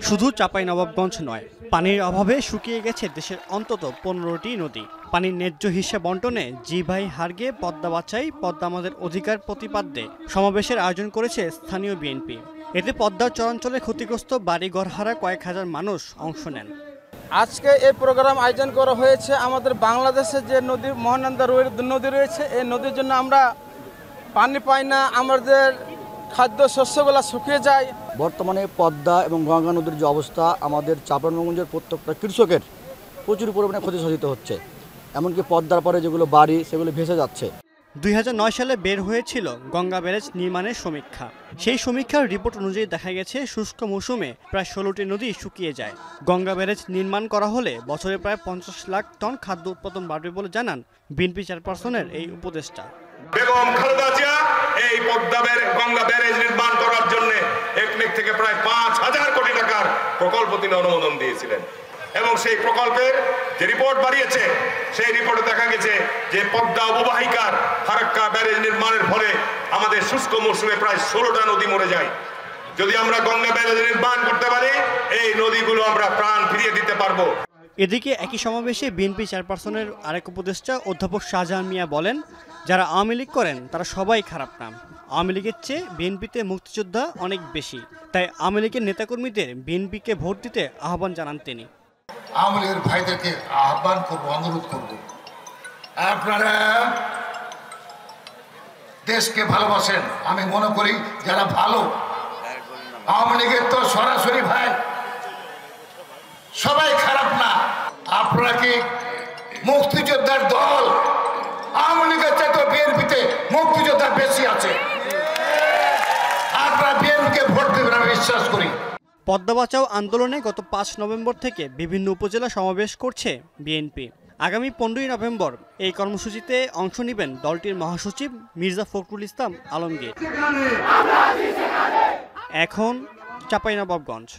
শুধু চাঁপাইনবাবগঞ্জ নয়, পানির অভাবে শুকিয়ে গেছে দেশের অন্তত 15টি নদী। পানির ন্যায্য হিস্যা বন্টনে জি ভাই হারগে পদ্মা বাঁচাই, পদ্মা আমাদের অধিকার প্রতিপাদ্যে সমাবেশের আয়োজন করেছে স্থানীয় বিএনপি। এতে পদ্মার চরাঞ্চলে ক্ষতিগ্রস্ত বাড়িঘরহারা কয়েক হাজার মানুষ অংশ নেন। আজকে এই প্রোগ্রাম আয়োজন করা হয়েছে আমাদের বাংলাদেশে যে নদী মহানন্দা নদী রয়েছে, এই নদীর জন্য আমরা পানি পাই না, আমাদের খাদ্য শস্যগুলো শুকিয়ে যায়। বর্তমানে পদ্মা এবং গঙ্গা নদীর যে অবস্থা, আমাদের চাঁপাইনবাবগঞ্জের প্রত্যেকটা কৃষকের প্রচুর পরিমাণে ক্ষতি সাধিত হচ্ছে। এমনকি পদ্মার পরে যেগুলো বাড়ি সেগুলো ভেসে যাচ্ছে। 2009 সালে বের হয়েছিল গঙ্গা ব্যারেজ নির্মাণের সমীক্ষা। সেই সমীক্ষার রিপোর্ট অনুযায়ী দেখা গেছে শুষ্ক মৌসুমে প্রায় 16টি নদী শুকিয়ে যায়। গঙ্গা ব্যারেজ নির্মাণ করা হলে বছরে প্রায় 50 লাখ টন খাদ্য উৎপাদন বাড়বে বলে জানান বিএনপি চেয়ারপারসনের এই উপদেষ্টা। বেগম খালেদা জিয়া এই গঙ্গা ব্যারেজ নির্মাণ করার জন্য একনেক থেকে প্রায় 5000 কোটি টাকার প্রকল্প তিনি অনুমোদন দিয়েছিলেন এবং সেই প্রকল্পের যে রিপোর্ট বাড়িয়েছে সেই রিপোর্টে দেখা গেছে যে পদ্মা অববাহিকার ফারাক্কা ব্যারেজ নির্মাণের ফলে আমাদের শুষ্ক মৌসুমে প্রায় 16টা নদী মরে যায়। যদি আমরা গঙ্গা ব্যারেজ নির্মাণ করতে পারি, এই নদীগুলো আমরা প্রাণ ফিরিয়ে দিতে পারবো। এদিকে একই সমাবেশে বিএনপি চেয়ারপারসনের আরেক উপদেষ্টা অধ্যাপক শাহজাহান মিয়া বলেন, যারা আওয়ামী লীগ করেন তারা সবাই খারাপ না। আওয়ামী লীগের চেয়ে বিএনপিতে মুক্তিযোদ্ধা অনেক বেশি, তাই আওয়ামী লীগের নেতাকর্মীদের বিএনপিকে ভোট দিতে আহ্বান জানান তিনি। আওয়ামী লীগের ভাইদেরকে আহ্বান করবো, অনুরোধ করব, আপনারা দেশকে ভালোবাসেন। আমি মনে করি যারা ভালো, আওয়ামী লীগের তো সরাসরি ভাই, সবাই খারাপ না। আপনারা কি মুক্তিযোদ্ধার দল? আওয়ামী লীগের চাইতে বিএনপিতে মুক্তিযোদ্ধা বেশি আছে। আপনারা বিএনপিকে ভোট দেবেন, আমি বিশ্বাস করি। পদ্মা বাঁচাও আন্দোলনে গত 5 নভেম্বর থেকে বিভিন্ন উপজেলা সমাবেশ করছে বিএনপি। আগামী 15ই নভেম্বর এই কর্মসূচিতে অংশ নেবেন দলটির মহাসচিব মির্জা ফখরুল ইসলাম আলমগীর। এখন চাঁপাইনবাবগঞ্জ।